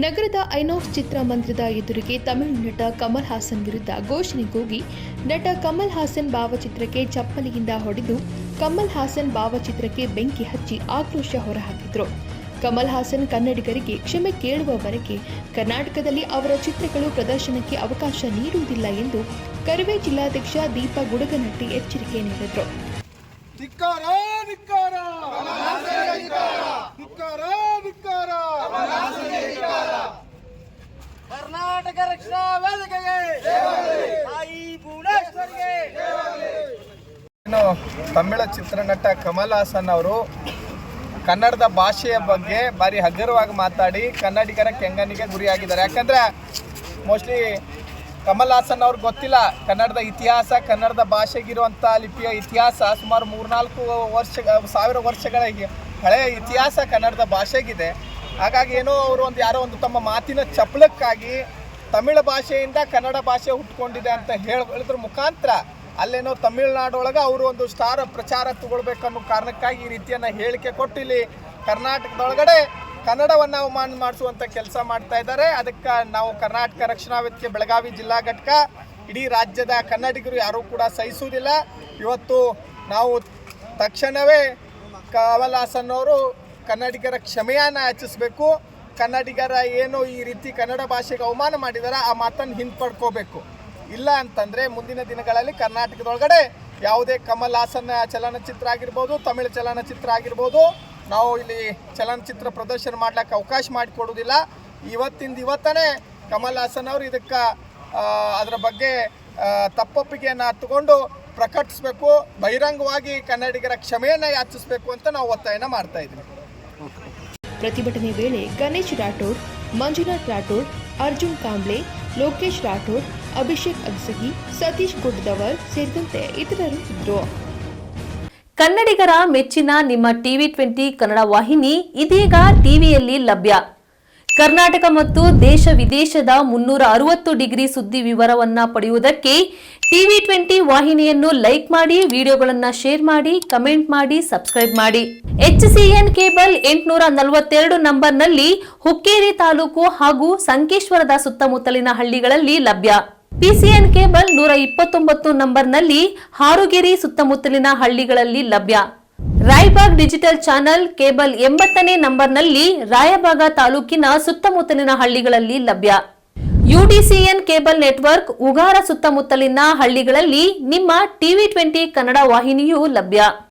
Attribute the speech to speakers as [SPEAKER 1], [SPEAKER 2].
[SPEAKER 1] ನಗರದ ಐನಾಕ್ಸ್ ಚಿತ್ರಮಂದಿರದ ಎದುರಿಗೆ ತಮಿಳು ನಟ ಕಮಲ್ ಹಾಸನ್ ವಿರುದ್ಧ ಘೋಷಣೆ ಕೂಗಿ ನಟ ಕಮಲ್ ಹಾಸನ್ ಭಾವಚಿತ್ರಕ್ಕೆ ಚಪ್ಪಲಿಯಿಂದ ಹೊಡೆದು ಕಮಲ್ ಹಾಸನ್ ಭಾವಚಿತ್ರಕ್ಕೆ ಬೆಂಕಿ ಹಚ್ಚಿ ಆಕ್ರೋಶ ಹೊರಹಾಕಿದ್ರು. ಕಮಲ್ ಹಾಸನ್ ಕನ್ನಡಿಗರಿಗೆ ಕ್ಷಮೆ ಕೇಳುವವರೆಗೆ ಕರ್ನಾಟಕದಲ್ಲಿ ಅವರ ಚಿತ್ರಗಳು ಪ್ರದರ್ಶನಕ್ಕೆ ಅವಕಾಶ ನೀಡುವುದಿಲ್ಲ ಎಂದು ಕರವೇ ಜಿಲ್ಲಾಧ್ಯಕ್ಷ ದೀಪ ಗುಡಗನಟ್ಟಿ ಎಚ್ಚರಿಕೆ ನೀಡಿದರು.
[SPEAKER 2] ಕರ್ನಾಟಕ ರಕ್ಷಣಾ ವೇದಿಕೆಗೆ ತಾಯಿ ಭುವನೇಶ್ವರಿಗೆ.
[SPEAKER 3] ತಮಿಳು ಚಿತ್ರನಟ ಕಮಲ್ ಹಾಸನ್ ಅವರು ಕನ್ನಡದ ಭಾಷೆಯ ಬಗ್ಗೆ ಭಾರಿ ಹಗುರವಾಗಿ ಮಾತಾಡಿ ಕನ್ನಡಿಗರ ಕೆಂಗನಿಗೆ ಗುರಿಯಾಗಿದ್ದಾರೆ. ಯಾಕಂದರೆ ಮೋಸ್ಟ್ಲಿ ಕಮಲ್ ಹಾಸನ್ ಅವ್ರಿಗೆ ಗೊತ್ತಿಲ್ಲ ಕನ್ನಡದ ಇತಿಹಾಸ, ಕನ್ನಡದ ಭಾಷೆಗಿರುವಂಥ ಲಿಪಿಯ ಇತಿಹಾಸ ಸುಮಾರು 3-4 ವರ್ಷಗಳ ಹಳೆಯ ಇತಿಹಾಸ ಕನ್ನಡದ ಭಾಷೆಗಿದೆ. ಹಾಗಾಗಿ ಏನೋ ಅವರು ಯಾರೋ ಒಂದು ತಮ್ಮ ಮಾತಿನ ಚಪಲಕ್ಕಾಗಿ ತಮಿಳು ಭಾಷೆಯಿಂದ ಕನ್ನಡ ಭಾಷೆ ಹುಟ್ಕೊಂಡಿದೆ ಅಂತ ಹೇಳಿದ್ರ ಮುಖಾಂತರ ಅಲ್ಲೇನೋ ತಮಿಳುನಾಡೊಳಗೆ ಅವರು ಒಂದು ಸ್ಟಾರ್ ಪ್ರಚಾರ ತಗೊಳ್ಬೇಕನ್ನೋ ಕಾರಣಕ್ಕಾಗಿ ಈ ರೀತಿಯನ್ನು ಹೇಳಿಕೆ ಕೊಟ್ಟು ಇಲ್ಲಿ ಕರ್ನಾಟಕದೊಳಗಡೆ ಕನ್ನಡವನ್ನು ಅವಮಾನ ಮಾಡಿಸುವಂಥ ಕೆಲಸ ಮಾಡ್ತಾ ಇದ್ದಾರೆ. ಅದಕ್ಕೆ ನಾವು ಕರ್ನಾಟಕ ರಕ್ಷಣಾ ವೇದಿಕೆ ಬೆಳಗಾವಿ ಜಿಲ್ಲಾ ಘಟಕ ಇಡೀ ರಾಜ್ಯದ ಕನ್ನಡಿಗರು ಯಾರೂ ಕೂಡ ಸಹಿಸುವುದಿಲ್ಲ. ಇವತ್ತು ನಾವು ತಕ್ಷಣವೇ ಕಮಲ್ ಹಾಸನ್ ಅವರು ಕನ್ನಡಿಗರ ಕ್ಷಮೆಯನ್ನು ಯಾಚಿಸಬೇಕು. ಕನ್ನಡಿಗರ ಏನು ಈ ರೀತಿ ಕನ್ನಡ ಭಾಷೆಗೆ ಅವಮಾನ ಮಾಡಿದಾರೆ ಆ ಮಾತನ್ನು ಹಿಂಪಡ್ಕೋಬೇಕು. ಇಲ್ಲ ಅಂತಂದರೆ ಮುಂದಿನ ದಿನಗಳಲ್ಲಿ ಕರ್ನಾಟಕದೊಳಗಡೆ ಯಾವುದೇ ಕಮಲ್ ಹಾಸನ್ ಚಲನಚಿತ್ರ ಆಗಿರ್ಬೋದು, ತಮಿಳು ಚಲನಚಿತ್ರ ಆಗಿರ್ಬೋದು, ನಾವು ಇಲ್ಲಿ ಚಲನಚಿತ್ರ ಪ್ರದರ್ಶನ ಮಾಡ್ಲಿಕ್ಕೆ ಅವಕಾಶ ಮಾಡಿಕೊಡೋದಿಲ್ಲ. ಇವತ್ತೇ ಕಮಲ್ ಹಾಸನ್ ಅವರು ಇದಕ್ಕೆ ಅದರ ಬಗ್ಗೆ ತಪ್ಪೊಪ್ಪಿಗೆಯನ್ನು ತಗೊಂಡು ಪ್ರಕಟಿಸಬೇಕು, ಬಹಿರಂಗವಾಗಿ ಕನ್ನಡಿಗರ ಕ್ಷಮೆಯನ್ನು ಯಾಚಿಸಬೇಕು ಅಂತ ನಾವು ಒತ್ತಾಯನ ಮಾಡ್ತಾ ಇದ್ದೀವಿ.
[SPEAKER 1] ಪ್ರತಿಭಟನೆ ವೇಳೆ ಗಣೇಶ್ ರಾಠೋಡ್, ಮಂಜುನಾಥ್ ರಾಠೋಡ್, ಅರ್ಜುನ್ ಕಾಂಬ್ಳೆ, ಲೋಕೇಶ್ ರಾಠೋಡ್, ಅಭಿಷೇಕ್ ಅಗಸಗಿ, ಸತೀಶ್ ಗುಡ್ದವರ್ ಸೇರಿದಂತೆ ಇತರರು ಇದ್ದರು.
[SPEAKER 4] ಕನ್ನಡಿಗರ ಮೆಚ್ಚಿನ ನಿಮ್ಮ ಟಿವಿ 20 ಕನ್ನಡ ವಾಹಿನಿ ಇದೀಗ ಟಿವಿಯಲ್ಲಿ ಲಭ್ಯ. ಕರ್ನಾಟಕ ಮತ್ತು ದೇಶ ವಿದೇಶದ 360 ಡಿಗ್ರಿ ಸುದ್ದಿ ವಿವರವನ್ನ ಪಡೆಯುವುದಕ್ಕೆ ಟಿವಿ 20 ವಾಹಿನಿಯನ್ನು ಲೈಕ್ ಮಾಡಿ, ವಿಡಿಯೋಗಳನ್ನು ಶೇರ್ ಮಾಡಿ, ಕಮೆಂಟ್ ಮಾಡಿ, ಸಬ್ಸ್ಕ್ರೈಬ್ ಮಾಡಿ. HCN ಕೇಬಲ್ 842 ನಂಬರ್ನಲ್ಲಿ ಹುಕ್ಕೇರಿ ತಾಲೂಕು ಹಾಗೂ ಸಂಕೇಶ್ವರದ ಸುತ್ತಮುತ್ತಲಿನ ಹಳ್ಳಿಗಳಲ್ಲಿ ಲಭ್ಯ. PCN ಕೇಬಲ್ 129 ನಂಬರ್ನಲ್ಲಿ ಹಾರುಗೆರೆ ಸುತ್ತಮುತ್ತಲಿನ ಹಳ್ಳಿಗಳಲ್ಲಿ ಲಭ್ಯ. ರಾಯಬಾಗ್ ಡಿಜಿಟಲ್ ಚಾನೆಲ್ ಕೇಬಲ್ 80ನೇ ನಂಬರ್ನಲ್ಲಿ ರಾಯಬಾಗ ತಾಲೂಕಿನ ಸುತ್ತಮುತ್ತಲಿನ ಹಳ್ಳಿಗಳಲ್ಲಿ ಲಭ್ಯ. UDCN ಕೇಬಲ್ ನೆಟ್ವರ್ಕ್ ಉಗಾರ ಸುತ್ತಮುತ್ತಲಿನ ಹಳ್ಳಿಗಳಲ್ಲಿ ನಿಮ್ಮ ಟಿವಿ 20 ಕನ್ನಡ ವಾಹಿನಿಯೂ ಲಭ್ಯ.